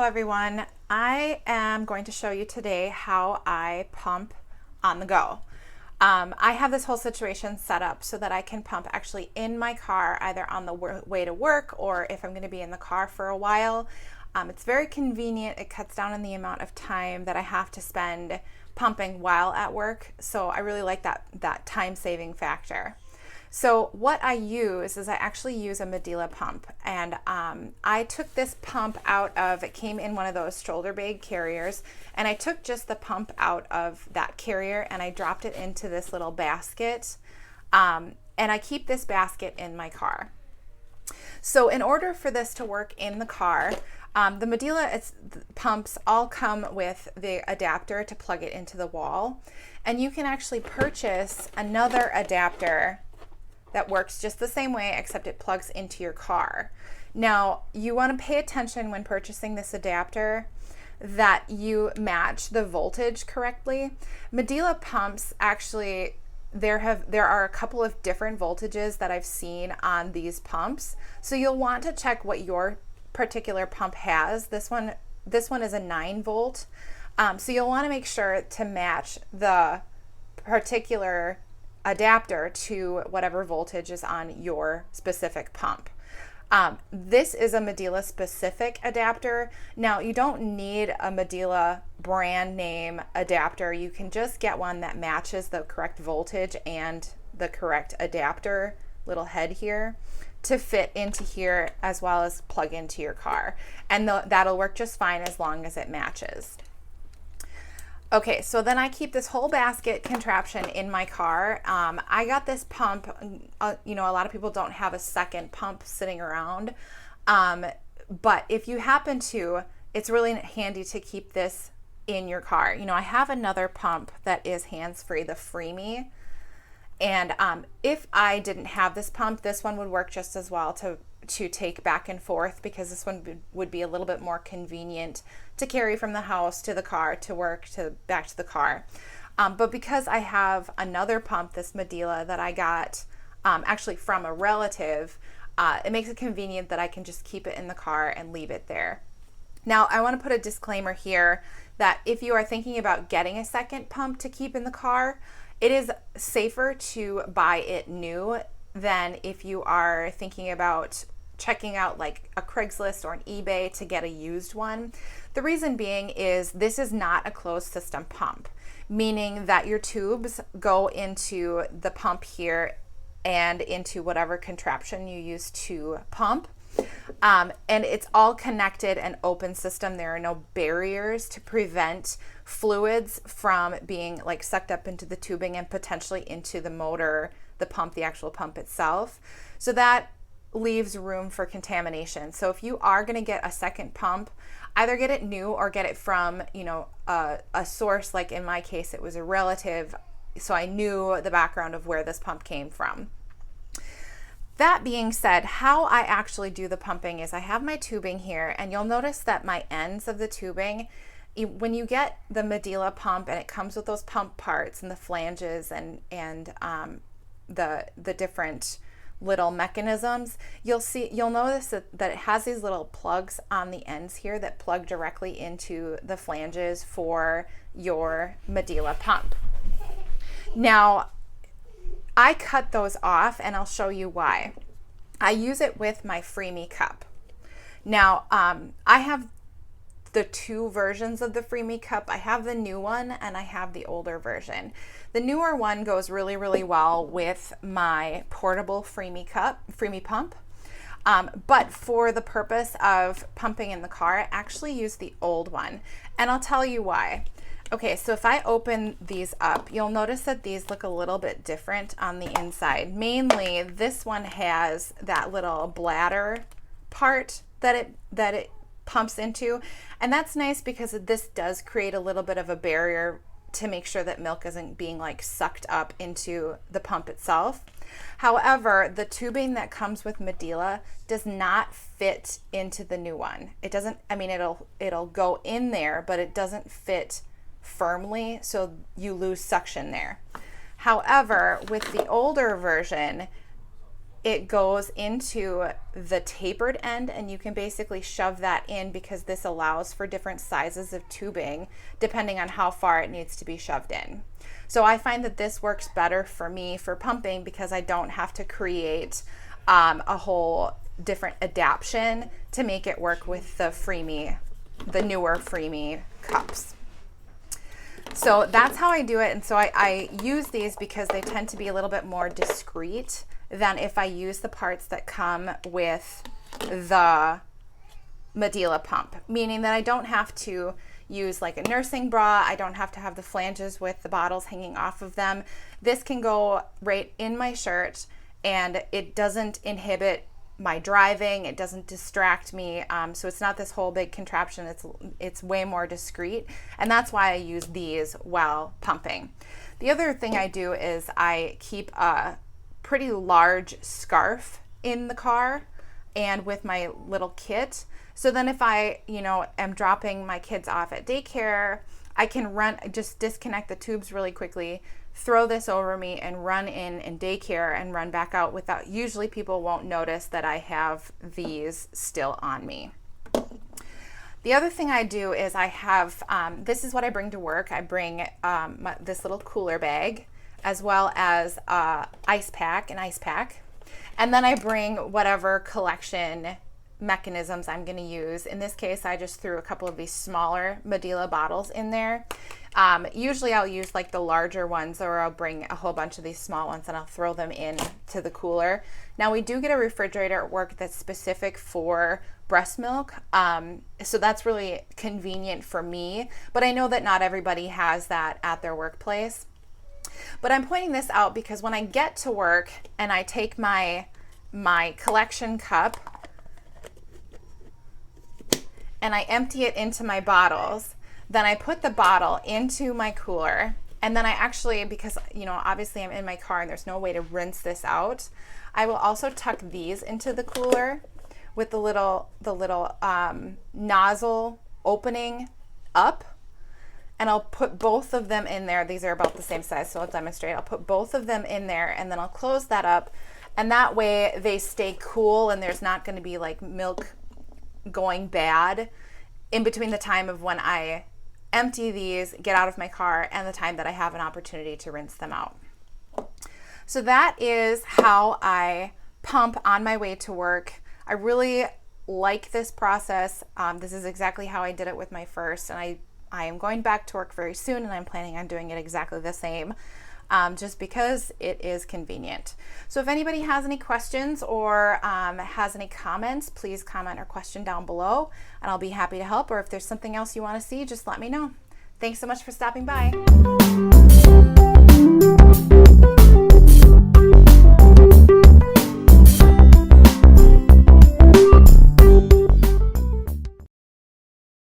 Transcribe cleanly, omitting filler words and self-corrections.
everyone. I am going to show you today how I pump on the go. I have this whole situation set up so that I can pump actually in my car, either on the way to work or if I'm going to be in the car for a while. It's very convenient. It cuts down on the amount of time that I have to spend pumping while at work. So I really like that time saving factor. So what I use is I actually use a Medela pump, and I took this pump out of, it came in one of those shoulder bag carriers, and I took just the pump out of that carrier and I dropped it into this little basket, and I keep this basket in my car. So in order for this to work in the car, the Medela pumps all come with the adapter to plug it into the wall, and you can actually purchase another adapter that works just the same way, except it plugs into your car. Now, you want to pay attention when purchasing this adapter that you match the voltage correctly. Medela pumps actually, there are a couple of different voltages that I've seen on these pumps. So you'll want to check what your particular pump has. This one is a 9 volt. So you'll want to make sure to match the particular adapter to whatever voltage is on your specific pump. This is a Medela specific adapter. Now, you don't need a Medela brand name adapter. You can just get one that matches the correct voltage and the correct adapter little head here to fit into here, as well as plug into your car. And that'll work just fine as long as it matches. Okay, so then I keep this whole basket contraption in my car. I got this pump, a lot of people don't have a second pump sitting around, but if you happen to, it's really handy to keep this in your car. I have another pump that is hands-free, the Freeme, and if I didn't have this pump, this one would work just as well to take back and forth, because this one would be a little bit more convenient to carry from the house to the car, to work, to back to the car. But because I have another pump, this Medela, that I got actually from a relative, it makes it convenient that I can just keep it in the car and leave it there. Now, I want to put a disclaimer here that if you are thinking about getting a second pump to keep in the car, it is safer to buy it new than if you are thinking about checking out like a Craigslist or an eBay to get a used one. The reason being is this is not a closed system pump, meaning that your tubes go into the pump here and into whatever contraption you use to pump. And it's all connected and open system. There are no barriers to prevent fluids from being like sucked up into the tubing and potentially into the motor, the pump, the actual pump itself. So that leaves room for contamination. So if you are going to get a second pump, either get it new or get it from, a source. Like in my case, it was a relative, so I knew the background of where this pump came from. That being said, how I actually do the pumping is I have my tubing here, and you'll notice that my ends of the tubing, when you get the Medela pump and it comes with those pump parts and the flanges and the different little mechanisms, you'll notice that it has these little plugs on the ends here that plug directly into the flanges for your Medela pump. Now, I cut those off, and I'll show you why. I use it with my Freeme cup. Now, I have the two versions of the Freeme cup. I have the new one and I have the older version. The newer one goes really, really well with my portable Freeme pump. But for the purpose of pumping in the car, I actually use the old one. And I'll tell you why. Okay, so if I open these up, you'll notice that these look a little bit different on the inside. Mainly, this one has that little bladder part that it pumps into, and that's nice because this does create a little bit of a barrier to make sure that milk isn't being like sucked up into the pump itself. However, the tubing that comes with Medela does not fit into the new one. It doesn't, it'll go in there, but it doesn't fit firmly, so you lose suction there. However, with the older version, it goes into the tapered end, and you can basically shove that in because this allows for different sizes of tubing depending on how far it needs to be shoved in. So I find that this works better for me for pumping because I don't have to create a whole different adaptation to make it work with the newer Freemie cups. So that's how I do it. And so I use these because they tend to be a little bit more discreet than if I use the parts that come with the Medela pump, meaning that I don't have to use like a nursing bra. I don't have to have the flanges with the bottles hanging off of them. This can go right in my shirt and it doesn't inhibit my driving. It doesn't distract me. So it's not this whole big contraption. It's way more discreet. And that's why I use these while pumping. The other thing I do is I keep a pretty large scarf in the car and with my little kit. So then if I, am dropping my kids off at daycare, I can just disconnect the tubes really quickly, throw this over me and run in daycare and run back out without, usually people won't notice that I have these still on me. The other thing I do is I have, this is what I bring to work. I bring this little cooler bag as well as an ice pack. And then I bring whatever collection mechanisms I'm going to use. In this case, I just threw a couple of these smaller Medela bottles in there. Usually I'll use like the larger ones, or I'll bring a whole bunch of these small ones and I'll throw them in to the cooler. Now we do get a refrigerator at work that's specific for breast milk. So that's really convenient for me, but I know that not everybody has that at their workplace. But I'm pointing this out because when I get to work and I take my collection cup and I empty it into my bottles, then I put the bottle into my cooler, and then I actually, because obviously I'm in my car and there's no way to rinse this out, I will also tuck these into the cooler with the little nozzle opening up, and I'll put both of them in there. These are about the same size, so I'll demonstrate. I'll put both of them in there and then I'll close that up, and that way they stay cool and there's not going to be like milk going bad in between the time of when I empty these, get out of my car, and the time that I have an opportunity to rinse them out. So that is how I pump on my way to work. I really like this process. This is exactly how I did it with my first, and I am going back to work very soon, and I'm planning on doing it exactly the same. Just because it is convenient. So if anybody has any questions or has any comments, please comment or question down below and I'll be happy to help. Or if there's something else you want to see, just let me know. Thanks so much for stopping by.